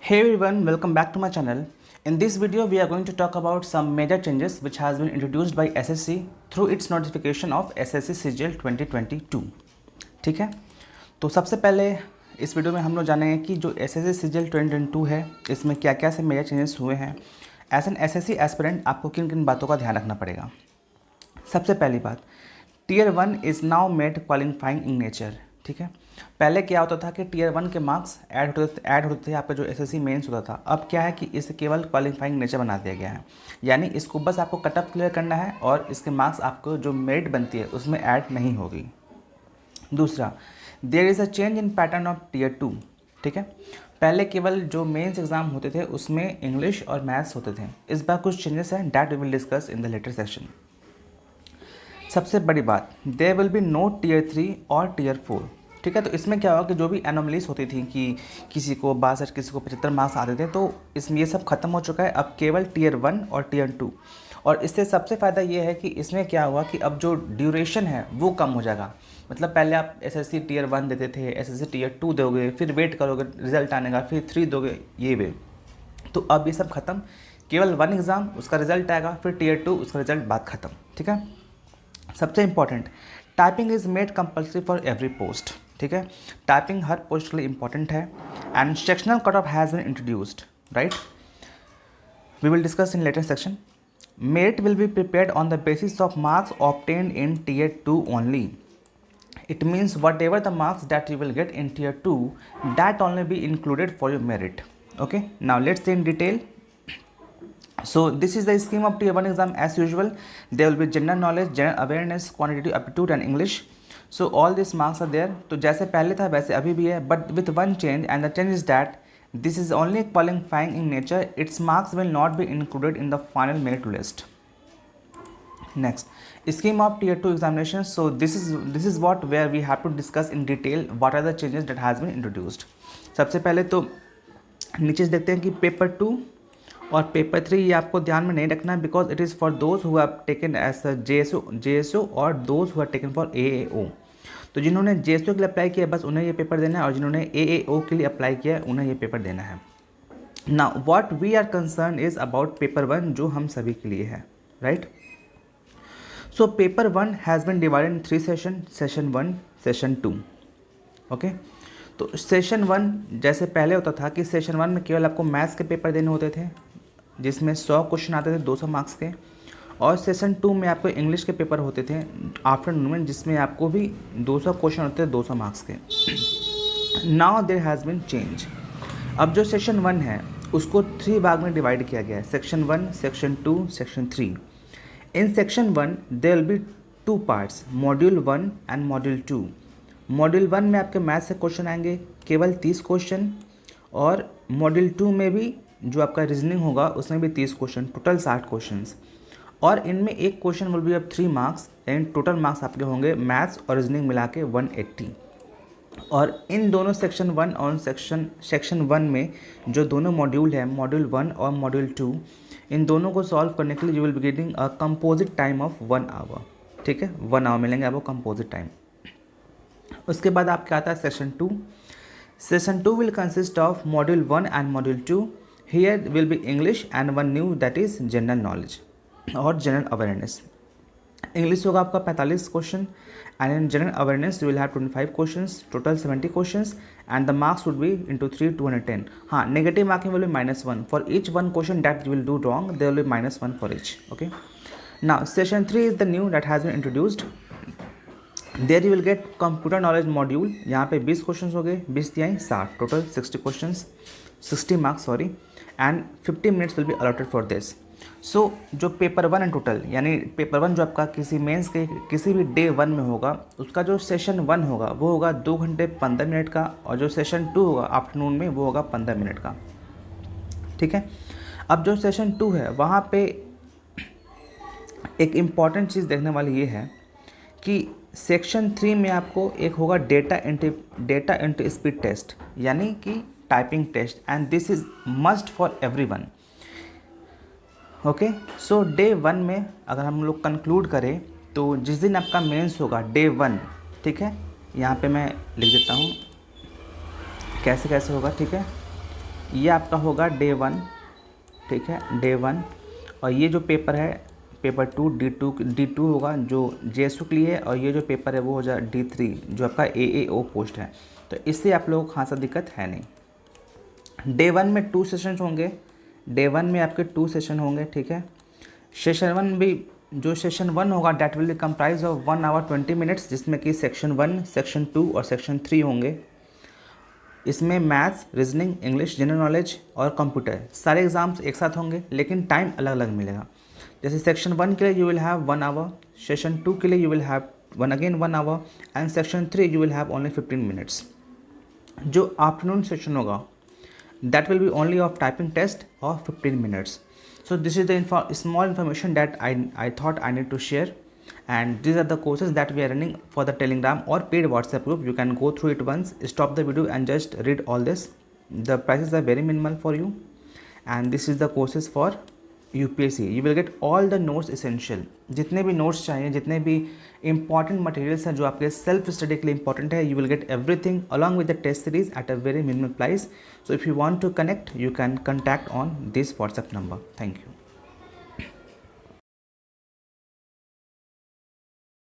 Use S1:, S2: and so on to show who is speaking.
S1: Hey everyone, welcome back to my channel. In this video, we are going to talk about some major changes which has been introduced by SSC through its notification of SSC CGL 2022. ठीक है, तो सबसे पहले इस video में हम लोग जानेंगे कि जो SSC CGL 2022 है इसमें क्या क्या से मेजर चेंजेस हुए हैं। एज एन SSC एस्पिरेंट आपको किन किन बातों का ध्यान रखना पड़ेगा। सबसे पहली बात, tier 1 is now made qualifying in nature. ठीक है, पहले क्या होता था कि टीयर 1 के मार्क्स ऐड होते थे आपका जो एसएससी मेंस होता था। अब क्या है कि इसे केवल क्वालिफाइंग नेचर बना दिया गया है, यानी इसको बस आपको कट ऑफ क्लियर करना है और इसके मार्क्स आपको जो मेरिट बनती है उसमें ऐड नहीं होगी। दूसरा, there is a change in pattern of tier 2। ठीक है, पहले केवल जो मेंस एग्जाम होते थे उसमें इंग्लिश और मैथ्स होते थे। इस बार कुछ चेंजेस हैं, that we will discuss in the later session. सबसे बड़ी बात, there will be no tier 3 और टीयर 4। ठीक है, तो इसमें क्या होगा कि जो भी एनोमलीज होती थी कि किसी को 62 किसी को 75 मार्क्स आते थे, तो इसमें ये सब खत्म हो चुका है। अब केवल टीयर 1 और टीयर 2। और इससे सबसे फ़ायदा ये है कि इसमें क्या हुआ कि अब जो ड्यूरेशन है वो कम हो जाएगा। मतलब पहले आप एसएससी टीयर 1 देते थे, एसएससी टीयर 2 दोगे, फिर वेट करोगे रिजल्ट आने का, फिर 3 दोगे, ये वे। तो अब ये सब खत्म, केवल 1 एग्ज़ाम उसका रिजल्ट आएगा, फिर टीयर 2 उसका रिजल्ट बात खत्म। ठीक है, सबसे important, typing is made compulsory for every post. ठीक है, टाइपिंग हर पोस्ट के लिए इंपॉर्टेंट है। And sectional cut off has been introduced, right, we will discuss in later section. Merit will be prepared on the basis of marks obtained in tier 2 only. It means whatever the marks that you will get in tier 2, that only be included for your merit. Okay, now let's see in detail. So this is the scheme of tier 1 exam as usual. There will be general knowledge, general awareness, quantitative aptitude and English. So all these marks are there. तो जैसे पहले था वैसे अभी भी है, but with one change, and the change is that this is only qualifying in nature. Its marks will not be included in the final merit list. Next, scheme of tier 2 examinations. So this is what where we have to discuss in detail what are the changes that has been introduced. सबसे पहले तो नीचे देखते हैं कि paper 2 और paper 3 ये आपको ध्यान में नहीं रखना है, because it is for those who have taken as JSO और those who have taken for AAO। तो जिन्होंने JSO के लिए अप्लाई किया बस उन्हें ये पेपर देना है, और जिन्होंने AAO के लिए अप्लाई किया उन्हें ये पेपर देना है। Now what we are concern is about paper 1 जो हम सभी के लिए है, right. So paper 1 has been divided in 3 sessions, session 1, session 2. Okay, तो सेशन 1 जैसे पहले होता था कि सेशन 1 में केवल आपको मैथ्स के पेपर देने होते थे जिसमें 100 क्वेश्चन आते थे 200 मार्क्स के, और सेशन 2 में आपको इंग्लिश के पेपर होते थे आफ्टरनून में जिसमें आपको भी 200 क्वेश्चन होते थे 200 मार्क्स के। Now there has been change. अब जो सेशन 1 है उसको 3 भाग में डिवाइड किया गया है, section 1, section 2, section 3। In section 1 there will be 2 parts, module 1 and module 2. module 1 में आपके मैथ से क्वेश्चन आएंगे केवल 30 क्वेश्चन, और module 2 में भी जो आपका रीजनिंग होगा उसमें भी 30 क्वेश्चन, टोटल 60 क्वेश्चंस। और इनमें एक question will be of 3 marks, यानी टोटल मार्क्स आपके होंगे मैथ्स और रीजनिंग मिला के 180। और इन दोनों सेक्शन 1 और सेक्शन 1 में जो दोनों मॉड्यूल हैं, मॉड्यूल 1 और मॉड्यूल 2, इन दोनों को सॉल्व करने के लिए you will be getting a composite time of 1 hour. ठीक है, 1 आवर मिलेंगे आपको कंपोजिट टाइम। उसके बाद आपके आता है session 2। Session 2 will consist of module 1 and module 2। Here will be English and one knew that is general knowledge और जनरल अवेयरनेस। इंग्लिश होगा आपका 45 question, and in general awareness you will have 25 questions, total 70 questions, and the marks would be into 3 210। हाँ, negative marking will be -1 for each 1 question that you will do wrong, there will be -1 for each. Okay, now session 3 is the new that has been introduced. There you will get computer knowledge module. यहाँ पे 20 question हो गए, 20 दिया 60, total 60 questions, 60 marks sorry, and 50 minutes will be allotted for this. So जो paper 1 and total, यानी paper 1 जो आपका किसी मेंस के किसी भी डे 1 में होगा उसका जो सेशन 1 होगा वो होगा 2 घंटे 15 मिनट का, और जो सेशन 2 होगा आफ्टरनून में वो होगा 15 मिनट का। ठीक है, अब जो सेशन 2 है वहाँ पे एक इम्पॉर्टेंट चीज़ देखने वाली ये है कि सेक्शन 3 में आपको एक होगा डेटा इंटू स्पीड टेस्ट, यानी कि typing test, and this is must for everyone. Okay, so day 1 में अगर हम लोग कंक्लूड करें तो जिस दिन आपका मेंस होगा डे 1, ठीक है, यहाँ पे मैं लिख देता हूँ कैसे कैसे होगा। ठीक है, ये आपका होगा डे 1, ठीक है, डे 1। और ये जो पेपर है पेपर 2 D2 होगा जो JSU के लिए है, और ये जो पेपर है वो हो जाए D3 जो आपका AAO पोस्ट है। तो इससे आप लोगों को खासा दिक्कत है नहीं। डे 1 में 2 सेशंस होंगे, डे 1 में आपके 2 सेशन होंगे, ठीक है। सेशन 1 भी, जो सेशन 1 होगा that will be comprise of 1 hour 20 minutes, जिसमें कि सेक्शन 1, सेक्शन 2 और सेक्शन 3 होंगे। इसमें maths, reasoning, English, general knowledge और कंप्यूटर सारे एग्जाम्स एक साथ होंगे, लेकिन टाइम अलग अलग मिलेगा। जैसे सेक्शन 1 के लिए you will have 1 hour, session 2 के लिए you will have 1 hour and section 3 you will have only 15 minutes. जो आफ्टरनून सेशन होगा that will be only of typing test of 15 minutes. So this is the small information that I thought I need to share, and these are the courses that we are running for the Telegram or paid WhatsApp group. You can go through it once, stop the video and just read all this. The prices are very minimal for you, and this is the courses for UPSC. You will get all the notes essential, जितने भी notes चाहिए, जितने भी important materials हैं जो आपके self study के लिए important है, you will get everything along with the test series at a very minimal price. So if you want to connect, you can contact on this WhatsApp number. Thank you.